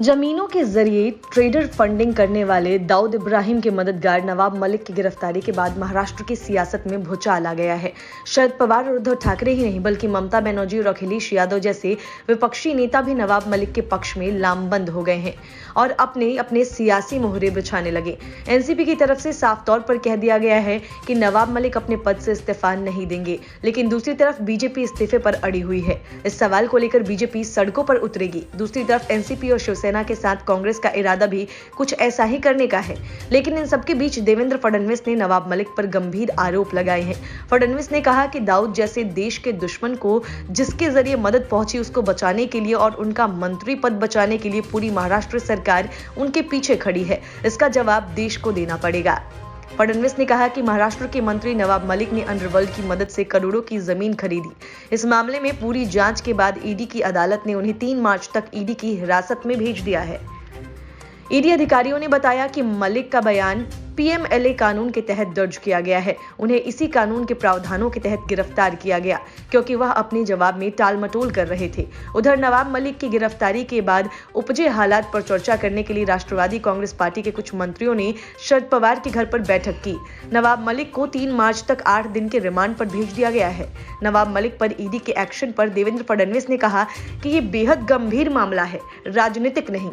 जमीनों के जरिए ट्रेडर फंडिंग करने वाले दाऊद इब्राहिम के मददगार नवाब मलिक की गिरफ्तारी के बाद महाराष्ट्र की सियासत में भूचाल आ गया है। शरद पवार और उद्धव ठाकरे ही नहीं बल्कि ममता बनर्जी और अखिलेश यादव जैसे विपक्षी नेता भी नवाब मलिक के पक्ष में लामबंद हो गए हैं और अपने अपने सियासी मोहरे बिछाने लगे। एनसीपी की तरफ से साफ तौर पर कह दिया गया है कि नवाब मलिक अपने पद से इस्तीफा नहीं देंगे, लेकिन दूसरी तरफ बीजेपी इस्तीफे पर अड़ी हुई है। इस सवाल को लेकर बीजेपी सड़कों पर उतरेगी। दूसरी तरफ एनसीपी और शिवसेना के साथ कांग्रेस का इरादा भी कुछ ऐसा ही करने का है। लेकिन इन सबके बीच देवेंद्र फडणवीस ने नवाब मलिक पर गंभीर आरोप लगाए हैं। फडणवीस ने कहा कि दाऊद जैसे देश के दुश्मन को जिसके जरिए मदद पहुंची उसको बचाने के लिए और उनका मंत्री पद बचाने के लिए पूरी महाराष्ट्र सरकार उनके पीछे खड़ी है। इसका जवाब देश को देना पड़ेगा। फडणवीस ने कहा कि महाराष्ट्र के मंत्री नवाब मलिक ने अंडरवर्ल्ड की मदद से करोड़ों की जमीन खरीदी। इस मामले में पूरी जांच के बाद ईडी की अदालत ने उन्हें 3 मार्च तक ईडी की हिरासत में भेज दिया है। ईडी अधिकारियों ने बताया कि मलिक का बयान पीएमएलए कानून के तहत दर्ज किया गया है। उन्हें इसी कानून के प्रावधानों के तहत गिरफ्तार किया गया क्योंकि वह अपने जवाब में टालमटोल कर रहे थे। उधर नवाब मलिक की गिरफ्तारी के बाद उपजे हालात पर चर्चा करने के लिए राष्ट्रवादी कांग्रेस पार्टी के कुछ मंत्रियों ने शरद पवार के घर पर बैठक की। नवाब मलिक को 3 मार्च तक 8 दिन के रिमांड पर भेज दिया गया है। नवाब मलिक पर ईडी के एक्शन पर देवेंद्र फडणवीस ने कहा कि ये बेहद गंभीर मामला है, राजनीतिक नहीं।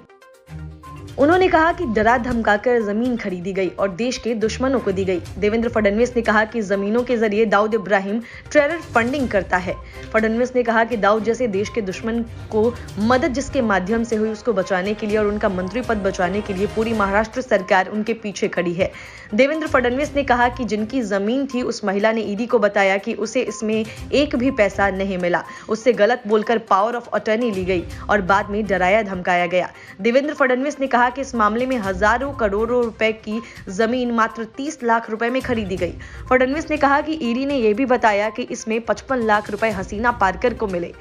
उन्होंने कहा कि डरा धमकाकर जमीन खरीदी गई और देश के दुश्मनों को दी गई। देवेंद्र फडणवीस ने कहा कि जमीनों के जरिए दाऊद इब्राहिम ट्रेडर फंडिंग करता है। फडणवीस ने कहा कि दाऊद जैसे देश के दुश्मन को मदद जिसके माध्यम से हुई उसको बचाने के लिए और उनका मंत्री पद बचाने के लिए पूरी महाराष्ट्र सरकार उनके पीछे खड़ी है। देवेंद्र फडणवीस ने कहा कि जिनकी जमीन थी उस महिला ने ईडी को बताया कि उसे इसमें एक भी पैसा नहीं मिला। उससे गलत बोलकर पावर ऑफ अटर्नी ली गई और बाद में डराया धमकाया गया। देवेंद्र फडणवीस ने कहा कि इस मामले में हजारों करोड़ों रुपए की जमीन मात्र 30 लाख रुपए में खरीदी गई। फडणवीस ने कहा कि ईडी ने यह भी बताया कि इसमें 55 लाख रुपए हसीना पारकर को मिले।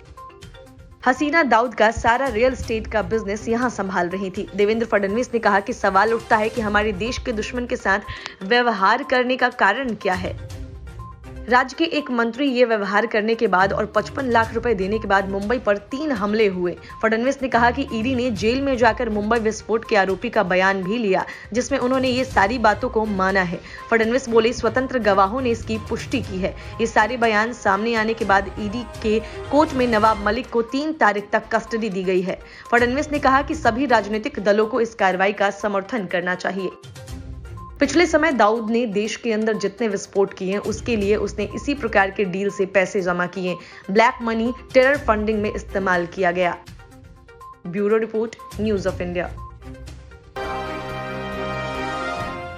हसीना दाऊद का सारा रियल एस्टेट का बिजनेस यहां संभाल रही थी। देवेंद्र फडणवीस ने कहा कि सवाल उठता है कि हमारे देश के दुश्मन के साथ व्यवहार करने का कारण क्या है। राज्य के एक मंत्री ये व्यवहार करने के बाद और 55 लाख रुपए देने के बाद मुंबई पर 3 हमले हुए। फडणवीस ने कहा कि ईडी ने जेल में जाकर मुंबई विस्फोट के आरोपी का बयान भी लिया जिसमें उन्होंने ये सारी बातों को माना है। फडणवीस बोले स्वतंत्र गवाहों ने इसकी पुष्टि की है। ये सारे बयान सामने आने के बाद ईडी के कोर्ट में नवाब मलिक को 3 तारीख तक कस्टडी दी गई है। फडणवीस ने कहा कि सभी राजनीतिक दलों को इस कार्रवाई का समर्थन करना चाहिए। पिछले समय दाऊद ने देश के अंदर जितने विस्फोट किए उसके लिए उसने इसी प्रकार के डील से पैसे जमा किए। ब्लैक मनी टेरर फंडिंग में इस्तेमाल किया गया। Bureau report, news of India.